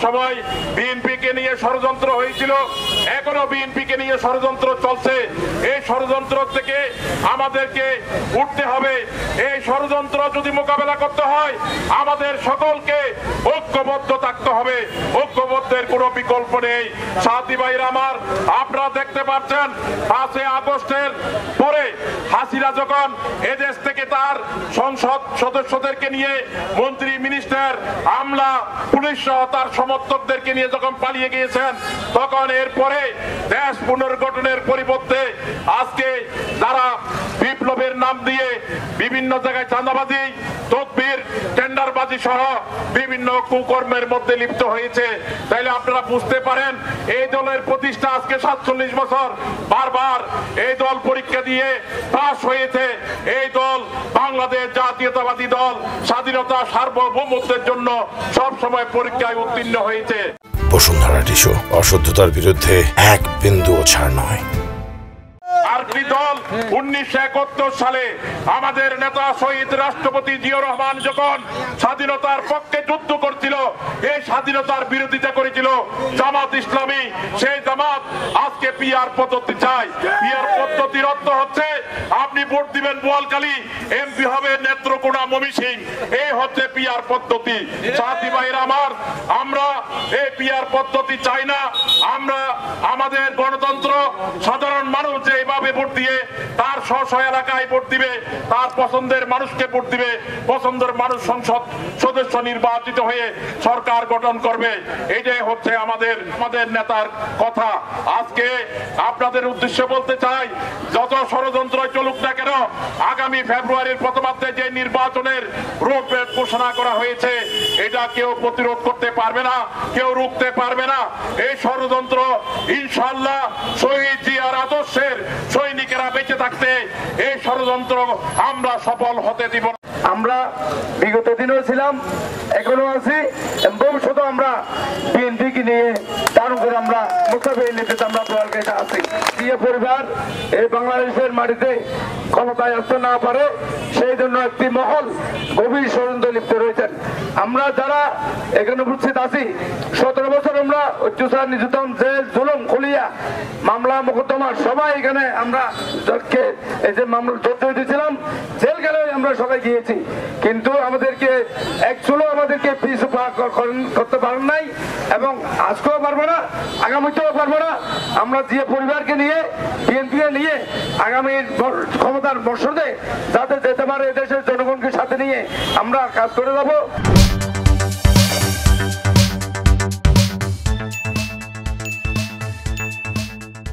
সময় বিএনপিকে নিয়ে ষড়যন্ত্র হয়েছিল, এখনো বিএনপিকে নিয়ে ষড়যন্ত্র চলছে। এই ষড়যন্ত্র থেকে আমাদেরকে উঠতে হবে। এই ষড়যন্ত্র যদি মোকাবেলা করতে হয় আমাদের সকলকে ঐক্যবদ্ধ থাকতে হবে। ঐক্যবদ্ধের কোনো বিকল্প নেই। সাথী ভাইরা আমার, আপনারা দেখতে পাচ্ছেন 5 আগস্টের পরে হাসিনা যখন এদেশ থেকে তার সংসদ সদস্যদেরকে নিয়ে, মন্ত্রী মিনিস্টার, আমলা, পুলিশ সহ তার সমর্থকদেরকে নিয়ে যখন পালিয়ে গিয়েছেন, তখন এরপরে দেশ পুনর্গঠনের পরিবর্তে আজকে যারা বিপ্লবের নাম দিয়ে বিভিন্ন জায়গায় চাঁদাবাজি, তদবির, টেন্ডারবাজি সহ বিভিন্ন কুকর্মের মধ্যে লিপ্ত হয়েছে। তাইলে আপনারা বুঝতে পারেন এই দলের প্রতিষ্ঠা আজকে 47 বছর, বারবার এই দল পরীক্ষা দিয়ে পাশ হয়েছে। এই দল বাংলাদেশ জাতীয়তাবাদী দল, স্বাধীনতা সার্বভৌমত্বের জন্য সব সময় পরীক্ষায় উত্তীর্ণ হয়েছে। বসুন্ধরা টিস্যু অশুদ্ধতার বিরুদ্ধে এক বিন্দুও ছাড় নয়। আরেকটি দল 1971 সালে আমাদের নেতা শহীদ রাষ্ট্রপতি জিয়াউর রহমান যখন স্বাধীনতার পক্ষে যুদ্ধ করছিল, এই স্বাধীনতার বিরোধিতা করেছিল জামাত ইসলামী। সেই জামাত আজকে পিআর পদ্ধতি চায়। পিআর পদ্ধতির অর্থ হচ্ছে আপনি ভোট দিবেন বোয়ালখালী, এমপি হবে নেত্রকোনা, ময়মনসিংহ। এই হচ্ছে পিআর পদ্ধতি। সাথী ভাইরা আমার, আমরা এই পিআর পদ্ধতি চাই না। আমরা আমাদের গণতন্ত্র, সাধারণ মানুষ যে এইভাবে ভোট দিয়ে তার স্ব এলাকায় ভোট দিবে, তার পছন্দের মানুষকে ভোট দিবে, পছন্দের মানুষ সংসদ সদস্য নির্বাচিত হয়ে সরকার গঠন করবে। এইটাই হচ্ছে আমাদের নেতার কথা। আজকে আপনাদের উদ্দেশ্যে বলতে চাই, যত ষড়যন্ত্র চলুক না কেন, আগামী ফেব্রুয়ারির প্রথমার্ধে যে নির্বাচনের রূপরেখ ঘোষণা করা হয়েছে, এটা কেউ প্রতিরোধ করতে পারবে না, কেউ রুখতে পারবে না। এই ষড়যন্ত্র ইনশাআল্লাহ শহীদ জিয়ার আদর্শের সৈনিকেরা বেঁচে থাকতে এই ষড়যন্ত্র আমরা সফল হতে দিব। আমরা বিগত দিনেও ছিলাম, এখনো আছি, ভবিষ্যতে আমরা বিএনপিকে নিয়ে তার উপর আমরা মোকাবেলা নিতে আমরা দলকে আছি। জিয়া পরিবার এই বাংলাদেশের মাটিতে ক্ষমতায় আসতে না পারে, সেই জন্য একটি মহল গভীর ষড়যন্ত্র লিপ্ত রয়েছেন। আমরা যারা এখানে উপস্থিত আছি, 17 বছর আমরা অত্যাচার, নির্যাতন, জেল, জুলুম, খুলিয়া, মামলা, মোকদ্দমা সবাই এখানে আমরা এই যে মামলা জড়িত ছিলাম, জেল গেলে আমরা সবাই গিয়েছি। কিন্তু আমাদেরকে একচুলো আমাদেরকে পিছু করতে পারেন নাই, এবং আজকেও পারবো না, আগামীতেও পারবো না। আমরা যে পরিবারকে নিয়ে, বিএনপিকে নিয়ে আগামীর ক্ষমতার বর্ষতে যাতে যেতে পারে, এদেশের জনগণকে সাথে নিয়ে আমরা কাজ করে যাবো।